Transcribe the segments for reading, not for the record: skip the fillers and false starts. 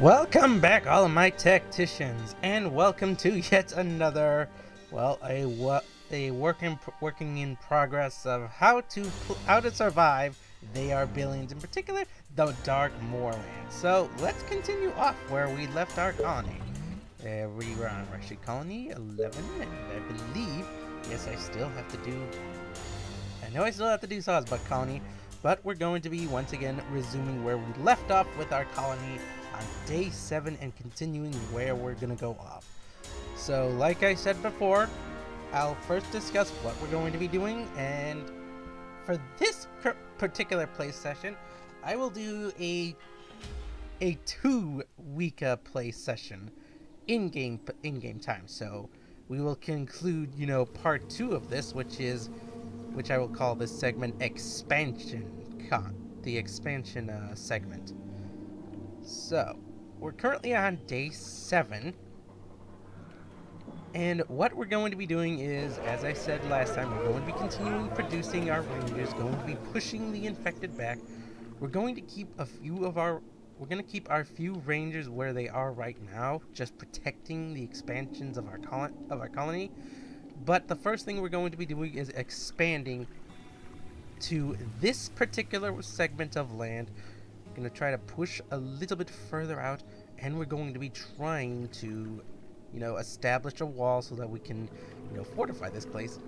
Welcome back, all of my tacticians, and welcome to yet another, well, a working in progress of how to survive. They are billions, in particular, the Dark Moorlands. So let's continue off where we left our colony. We were on Russian colony 11, and I believe, yes, I still have to do. I know I still have to do Sawsbuck colony, but we're going to be once again resuming where we left off with our colony on day 7 and continuing where we're gonna go off. So like I said before, I'll first discuss what we're going to be doing, and for this particular play session I will do a 2-week play session in game time. So we will conclude, part 2 of this, which I will call this segment the expansion segment. So, we're currently on day 7, and what we're going to be doing is, as I said last time, we're going to be continuing producing our rangers, going to be pushing the infected back. We're going to keep our few rangers where they are right now, just protecting the expansions of our colony. But the first thing we're going to be doing is expanding to this particular segment of land. Going to try to push a little bit further out, and we're going to be trying to establish a wall so that we can fortify this place,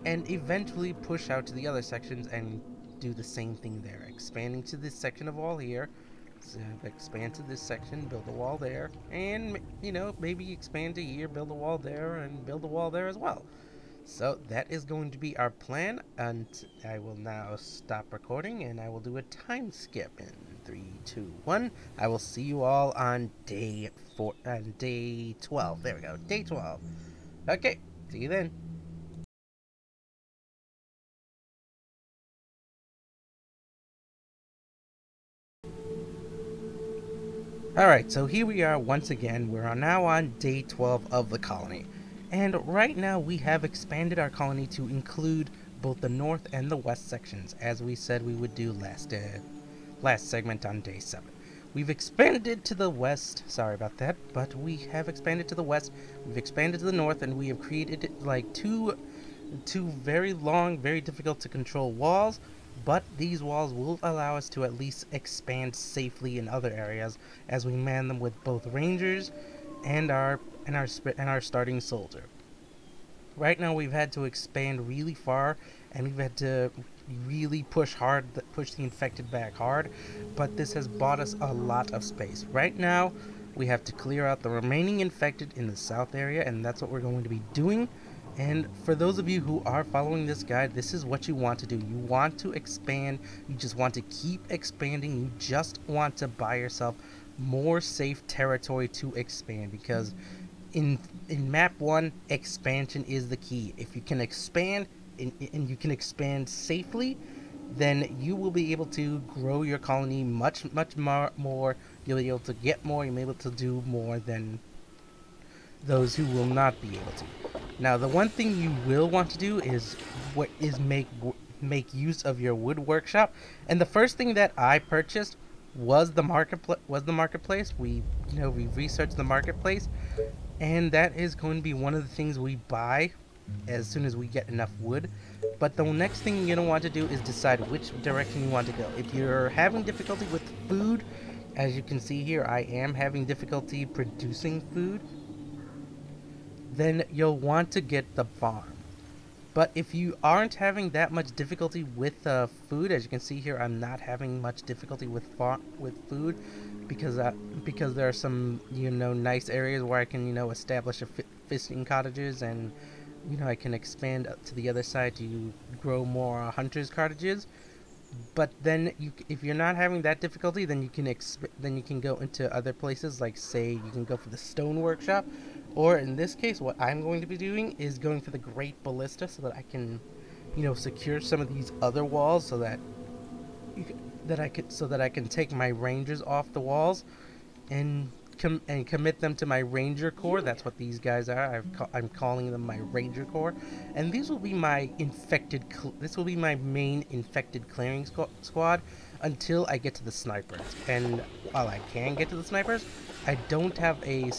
and eventually push out to the other sections and do the same thing there, expanding to this section of wall here. So expand to this section, build a wall there, and maybe expand to here, build a wall there, and build a wall there as well. So that is going to be our plan, and I will now stop recording and I will do a time skip in 3, 2, 1. I will see you all on day 12. There we go, day 12. Okay, see you then. Alright, so here we are once again. We're now on day 12 of the colony. And right now we have expanded our colony to include both the north and the west sections, as we said we would do last segment on day 7. We've expanded to the west, sorry about that, but we have expanded to the west, we've expanded to the north, and we have created like two very long, very difficult to control walls, but these walls will allow us to at least expand safely in other areas as we man them with both rangers and our starting soldier. Right now we've had to expand really far, and we've had to really push the infected back hard, but this has bought us a lot of space. Right now we have to clear out the remaining infected in the south area, and that's what we're going to be doing. And for those of you who are following this guide, this is what you want to do. You want to expand. You just want to keep expanding. You just want to buy yourself more safe territory to expand, because in map 1, expansion is the key. If you can expand and you can expand safely, then you will be able to grow your colony much more. You'll be able to get more. You'll be able to do more than those who will not be able to. Now, the one thing you will want to do is make use of your wood workshop. And the first thing that I purchased was the marketplace. We researched the marketplace, and that is going to be one of the things we buy as soon as we get enough wood. But the next thing you're going to want to do is decide which direction you want to go. If you're having difficulty with food, as you can see here, I am having difficulty producing food, then you'll want to get the farm. But if you aren't having that much difficulty with food, as you can see here, I'm not having much difficulty with food, because there are some nice areas where I can establish fishing cottages, and I can expand up to the other side to grow more hunters cottages. But then if you're not having that difficulty, then you can go into other places, like say you can go for the stone workshop, or in this case what I'm going to be doing is going for the Great Ballista, so that I can secure some of these other walls, so that I can take my rangers off the walls and commit them to my ranger corps. That's what these guys are. I'm calling them my ranger corps, and these will be my main infected clearing squad. until I get to the snipers. And while I can get to the snipers, I don't have a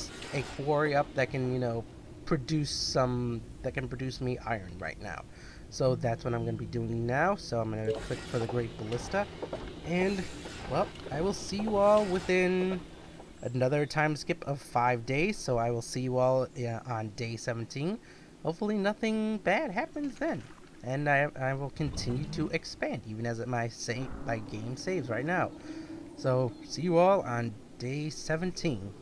quarry up that can, you know, produce me iron right now. So that's what I'm going to be doing now. So I'm going to click for the Great Ballista, and well, I will see you all within another time skip of 5 days. So I will see you all on day 17. Hopefully nothing bad happens then, and I will continue to expand even as my game saves right now. So see you all on day 17.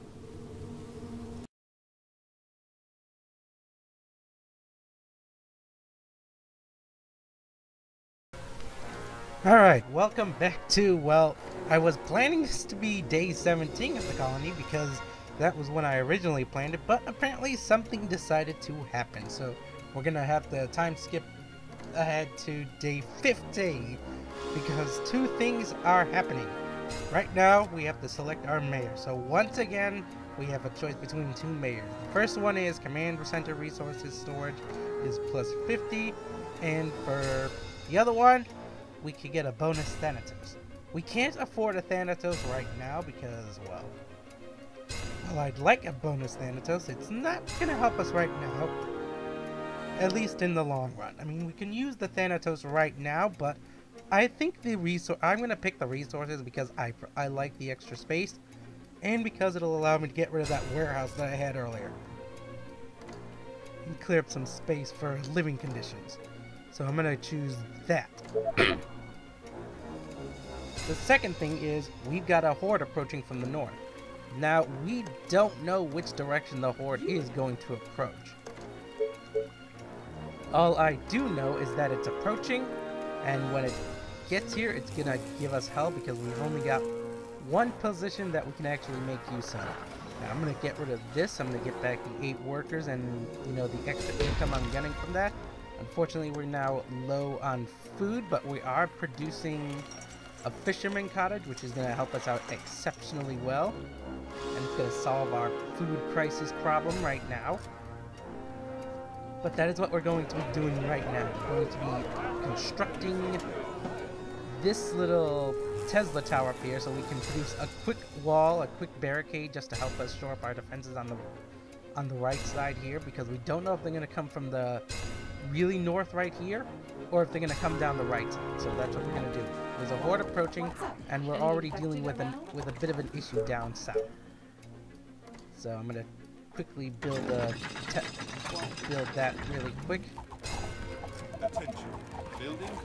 Alright, welcome back to, well, I was planning this to be day 17 of the colony because that was when I originally planned it, but apparently something decided to happen. So we're gonna have to time skip ahead to day 15 because two things are happening. Right now, we have to select our mayor. So once again, we have a choice between two mayors. The first one is Command Center Resources Storage is plus 50, and for the other one, we could get a bonus Thanatos. We can't afford a Thanatos right now because, well, I'd like a bonus Thanatos. It's not gonna help us right now, at least in the long run. I mean, we can use the Thanatos right now, but I think I'm gonna pick the resources because I like the extra space, and because it'll allow me to get rid of that warehouse that I had earlier and clear up some space for living conditions. So I'm gonna choose that. The second thing is we've got a horde approaching from the north. Now, we don't know which direction the horde is going to approach. All I do know is that it's approaching, and when it gets here, it's gonna give us hell because we've only got one position that we can actually make use of. Now, I'm gonna get rid of this. I'm gonna get back the 8 workers and, you know, the extra income I'm getting from that. Unfortunately, we're now low on food, but we are producing a fisherman cottage, which is going to help us out exceptionally well, and it's going to solve our food crisis problem right now. But that is what we're going to be doing right now. We're going to be constructing this little Tesla tower up here so we can produce a quick wall, a quick barricade, just to help us shore up our defenses on the right side here, because we don't know if they're going to come from the really north right here, or if they're going to come down the right side. So that's what we're going to do. There's a horde approaching, and we're already dealing with a bit of an issue down south. So I'm going to quickly build that really quick.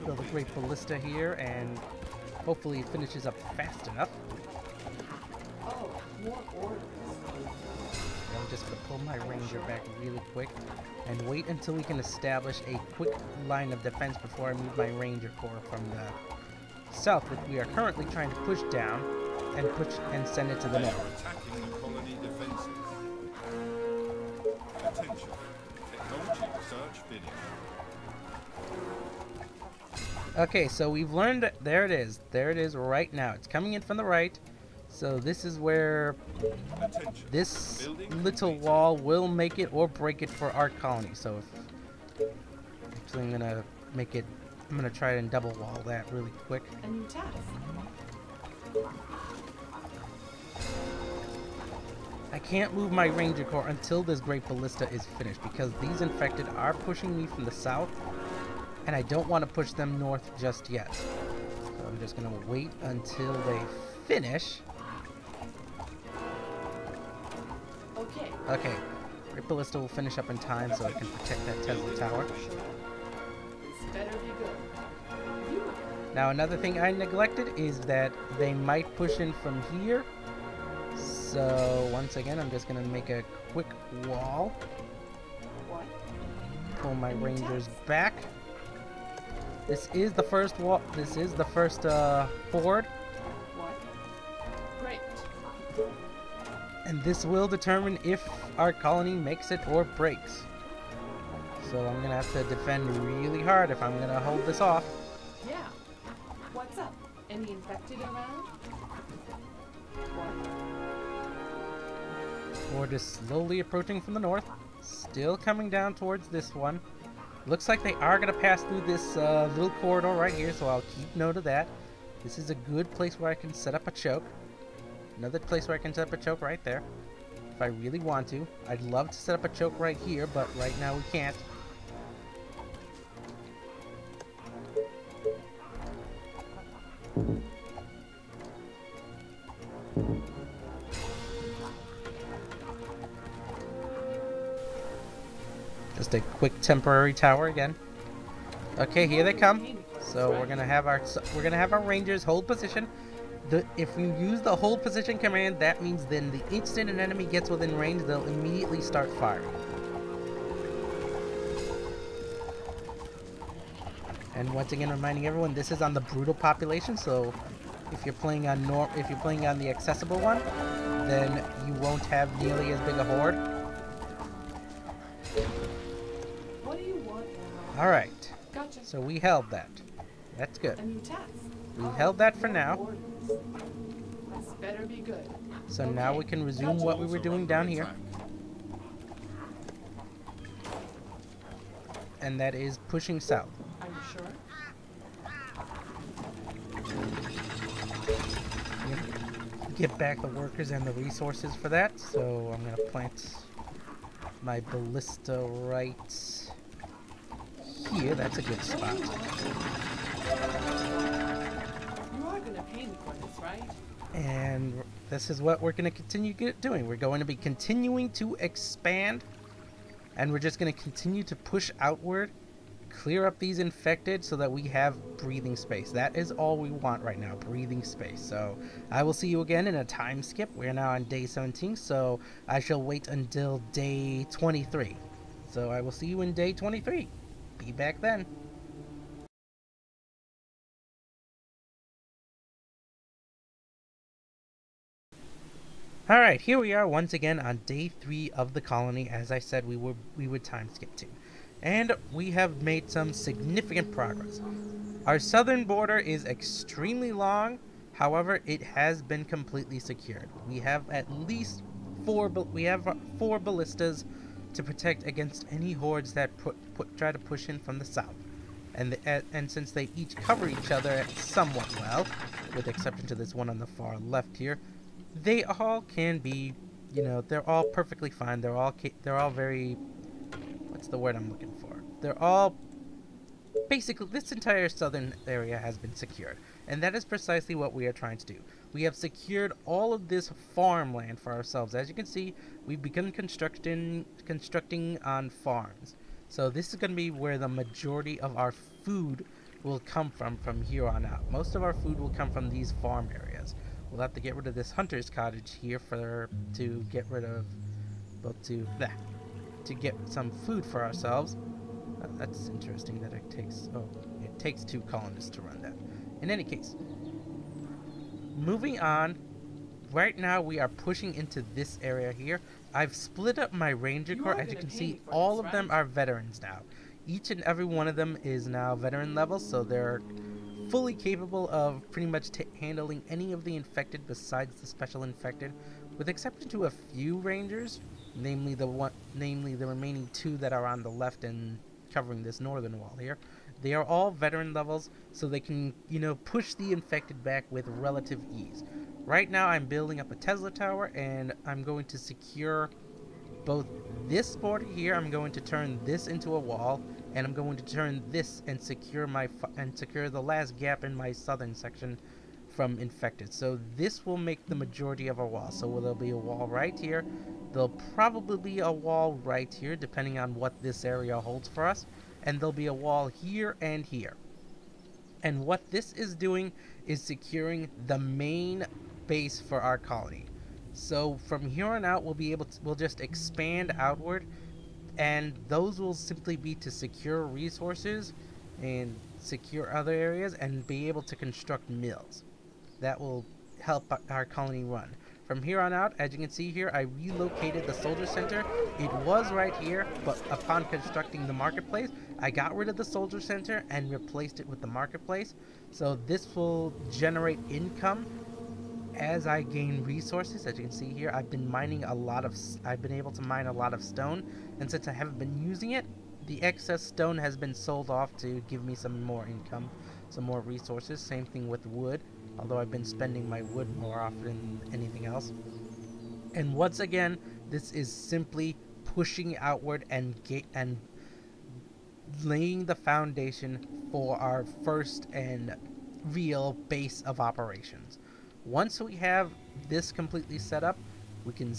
Build a great ballista here, and hopefully it finishes up fast enough. I'm just going to pull my ranger back really quick and wait until we can establish a quick line of defense before I move my ranger corps from the south, which we are currently trying to push down and send it to the north. Attacking the colony defenses. Attention. Technology research finished. Okay, so we've learned, there it is right now. It's coming in from the right. So this is where this little wall will make it or break it for our colony. So actually I'm gonna try and double wall that really quick. A new task. I can't move my ranger corps until this great ballista is finished because these infected are pushing me from the south, and I don't want to push them north just yet. So I'm just gonna wait until they finish. Okay, Great Ballista will finish up in time so I can protect that Tesla tower. Now another thing I neglected is that they might push in from here. So once again, I'm just going to make a quick wall. Pull my rangers back. This is the first wall. This is the first ford. And this will determine if our colony makes it or breaks. So I'm gonna have to defend really hard if I'm gonna hold this off. Yeah. What's up? Any infected around? Horde is slowly approaching from the north. Still coming down towards this one. Looks like they are gonna pass through this little corridor right here, so I'll keep note of that. This is a good place where I can set up a choke. Another place where I can set up a choke right there. If I really want to. I'd love to set up a choke right here, but right now we can't. Just a quick temporary tower again. Okay, here they come. So we're gonna have our rangers hold position. If you use the hold position command, that means then the instant an enemy gets within range, they'll immediately start firing. And once again, reminding everyone, this is on the brutal population. So if you're playing on the accessible one, then you won't have nearly as big a horde. What do you want? All right. Gotcha. So we held that. That's good. A new task. We held that for now. This better be good. So now we can resume what we were doing down here. And that is pushing south. Are you sure? Get back the workers and the resources for that. So I'm gonna plant my ballista right here. That's a good spot. You are gonna pay me for this, right? And this is what we're going to continue doing. We're going to be continuing to expand, and we're just going to continue to push outward, clear up these infected so that we have breathing space. That is all we want right now, breathing space. So I will see you again in a time skip. We're now on day 17, so I shall wait until day 23. So I will see you in day 23. Be back then. Alright, here we are once again on day 3 of the colony, as I said we would time skip to. And we have made some significant progress. Our southern border is extremely long, however, it has been completely secured. We have at least four ballistas to protect against any hordes that try to push in from the south. And since they each cover each other somewhat well, with exception to this one on the far left here, they all can be, you know, they're all perfectly fine. They're all very, what's the word I'm looking for? They're all, basically, this entire southern area has been secured. And that is precisely what we are trying to do. We have secured all of this farmland for ourselves. As you can see, we've begun constructing on farms. So this is going to be where the majority of our food will come from here on out. Most of our food will come from these farm areas. We'll have to get rid of this hunter's cottage here to get some food for ourselves. That's interesting that it takes 2 colonists to run that. In any case, moving on. Right now we are pushing into this area here. I've split up my ranger corps. As you can see, all of them are veterans now. Each and every one of them is now veteran level, so they're fully capable of pretty much handling any of the infected besides the special infected, with exception to a few rangers, namely the remaining 2 that are on the left and covering this northern wall here. They are all veteran levels, so they can, you know, push the infected back with relative ease. Right now I'm building up a Tesla tower, and I'm going to secure both this border here. I'm going to turn this into a wall, and I'm going to turn this and secure the last gap in my southern section from infected. So this will make the majority of our wall. So there'll be a wall right here. There'll probably be a wall right here, depending on what this area holds for us. And there'll be a wall here and here. And what this is doing is securing the main base for our colony. So from here on out, we'll just expand outward, and those will simply be to secure resources and secure other areas and be able to construct mills. That will help our colony run. From here on out, as you can see here, I relocated the soldier center. It was right here, but upon constructing the marketplace, I got rid of the soldier center and replaced it with the marketplace. So this will generate income as I gain resources. As you can see here, I've been able to mine a lot of stone, and since I haven't been using it, the excess stone has been sold off to give me some more income. some more resources. Same thing with wood, although I've been spending my wood more often than anything else. And once again, this is simply pushing outward and laying the foundation for our first and real base of operations. Once we have this completely set up, we can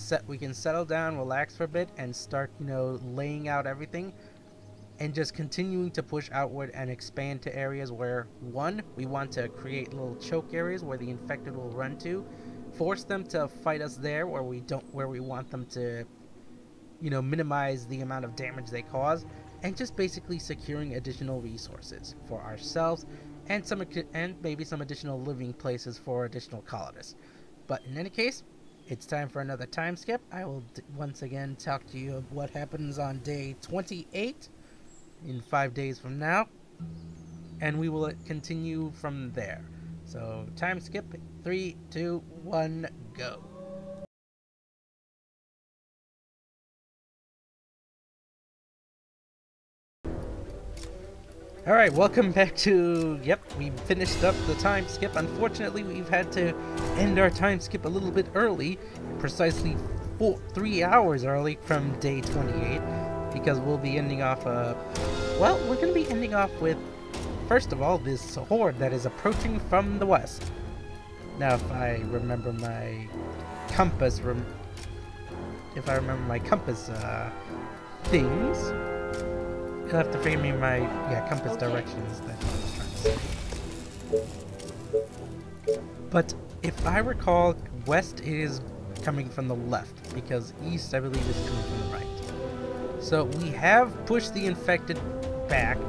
settle down, relax for a bit, and start, laying out everything, and just continuing to push outward and expand to areas where, one, we want to create little choke areas where the infected will run to, force them to fight us there where we want them to, minimize the amount of damage they cause, and just basically securing additional resources for ourselves and maybe some additional living places for additional colonists. But in any case, it's time for another time skip. I will once again talk to you of what happens on day 28 in 5 days from now, and we will continue from there. So time skip, 3, 2, 1, go. Alright, welcome back to, we finished up the time skip. Unfortunately, we've had to end our time skip a little bit early, precisely 3 hours early from day 28, because we'll be ending off, we're going to be ending off with, first of all, this horde that is approaching from the west. Now, if I remember my compass, things, you'll have to figure me my compass directions that I was trying to say. But if I recall, west is coming from the left, because east, I believe, is coming from the right. So we have pushed the infected back.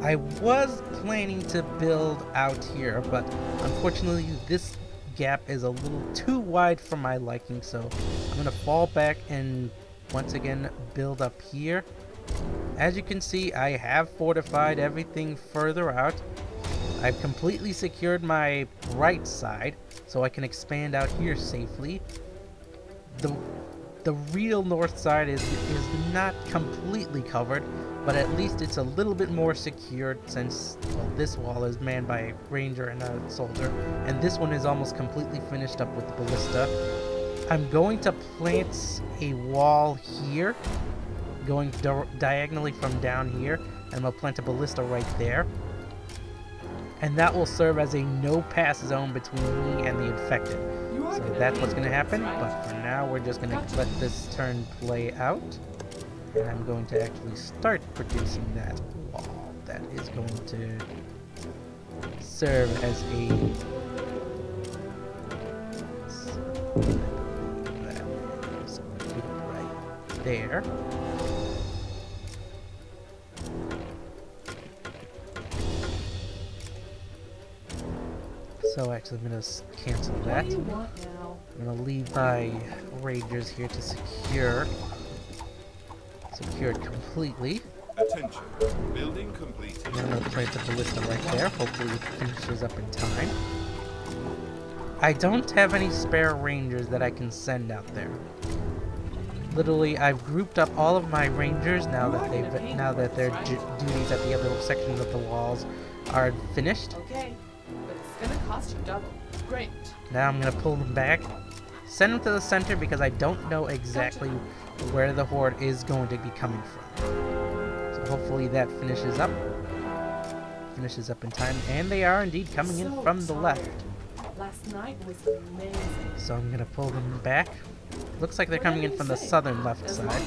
I was planning to build out here, but unfortunately this gap is a little too wide for my liking, so I'm going to fall back and once again build up here. As you can see, I have fortified everything further out. I've completely secured my right side, so I can expand out here safely. The real north side is not completely covered, but at least it's a little bit more secured since, this wall is manned by a ranger and a soldier, and this one is almost completely finished up with the ballista. I'm going to plant a wall here, going diagonally from down here, and I'll plant a ballista right there. And that will serve as a no-pass zone between me and the infected. So that's what's going to happen, but for now we're just going to let this turn play out. And I'm going to actually start producing that wall that is going to serve as a... that is right there. So actually I'm going to cancel that. I'm going to leave my rangers here to secure it completely. Attention. Building completed. I'm going to plant the ballista right there. Hopefully it finishes up in time. I don't have any spare rangers that I can send out there. Literally, I've grouped up all of my rangers now that their duties at the other sections of the walls are finished. Okay, but it's gonna cost you double. Great. Now I'm gonna pull them back, send them to the center because I don't know exactly where the horde is going to be coming from. So hopefully that finishes up in time, and they are indeed coming in from the left. Last night was amazing. So I'm gonna pull them back. Looks like they're coming in from the southern left side,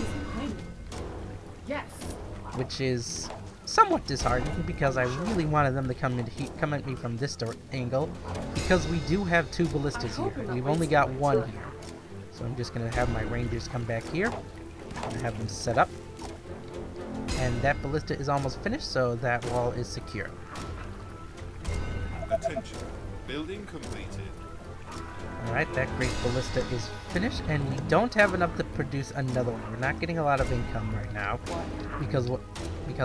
Yes. which is somewhat disheartening because I really wanted them to come at me from this angle, because we do have 2 ballistas here. We've only got 1 here. So I'm just going to have my rangers come back here and have them set up. And that ballista is almost finished, so that wall is secure. Attention. Building completed. Alright, that great ballista is finished, and we don't have enough to produce another one. We're not getting a lot of income right now because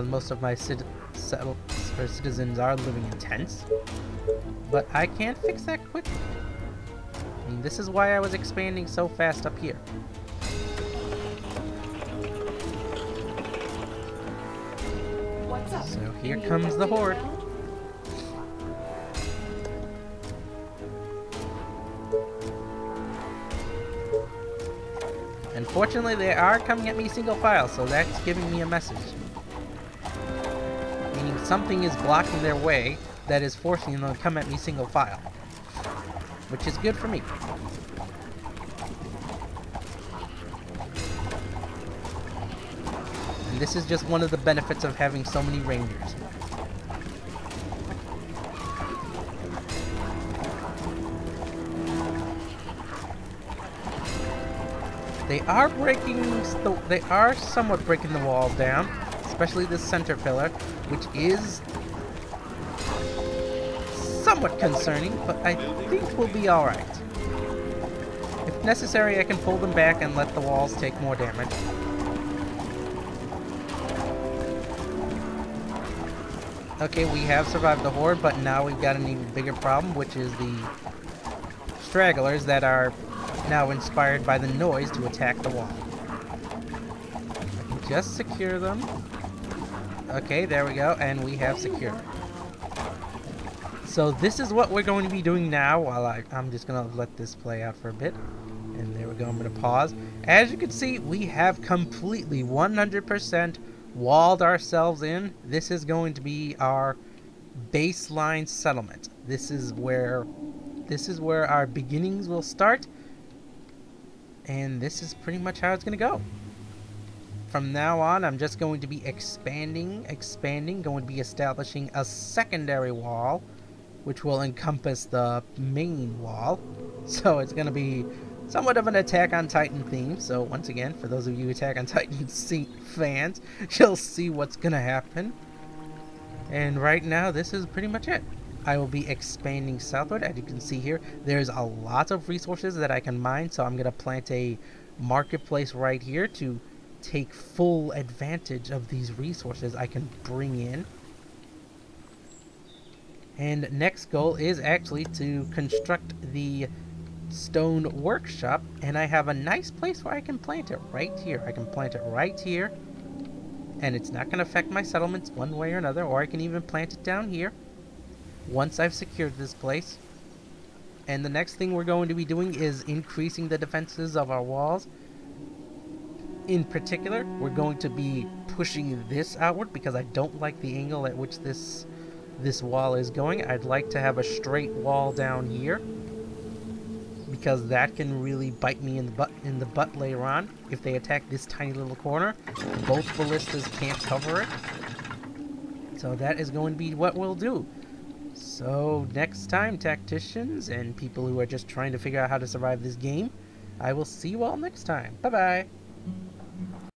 most of my citizens are living in tents. But I can't fix that quickly. I mean, this is why I was expanding so fast up here. What's up? So here comes the horde. Unfortunately, they are coming at me single file, so that's giving me a message. Meaning something is blocking their way that is forcing them to come at me single file. Which is good for me. And this is just one of the benefits of having so many rangers. They are somewhat breaking the wall down, especially this center pillar, which is somewhat concerning, but I think we'll be alright. If necessary, I can pull them back and let the walls take more damage. Okay, we have survived the horde, but now we've got an even bigger problem, which is the stragglers that are now inspired by the noise to attack the wall. Just secure them. Okay, there we go, and we have secured them. So this is what we're going to be doing now while I'm just going to let this play out for a bit. And there we go, I'm going to pause. As you can see, we have completely 100% walled ourselves in. This is going to be our baseline settlement. This is where our beginnings will start. And this is pretty much how it's going to go. From now on, I'm just going to be expanding, going to be establishing a secondary wall, which will encompass the main wall. So it's going to be somewhat of an Attack on Titan theme. So once again, for those of you Attack on Titan fans, you'll see what's going to happen. And right now, this is pretty much it. I will be expanding southward. As you can see here, there's a lot of resources that I can mine, so I'm going to plant a marketplace right here to take full advantage of these resources I can bring in. And next goal is actually to construct the stone workshop, and I have a nice place where I can plant it right here. I can plant it right here, and it's not going to affect my settlements one way or another, or I can even plant it down here once I've secured this place. And the next thing we're going to be doing is increasing the defenses of our walls. In particular, we're going to be pushing this outward because I don't like the angle at which this wall is going. I'd like to have a straight wall down here, because that can really bite me in the butt later on. If they attack this tiny little corner, both ballistas can't cover it. So that is going to be what we'll do. So next time, tacticians and people who are just trying to figure out how to survive this game, I will see you all next time. Bye-bye.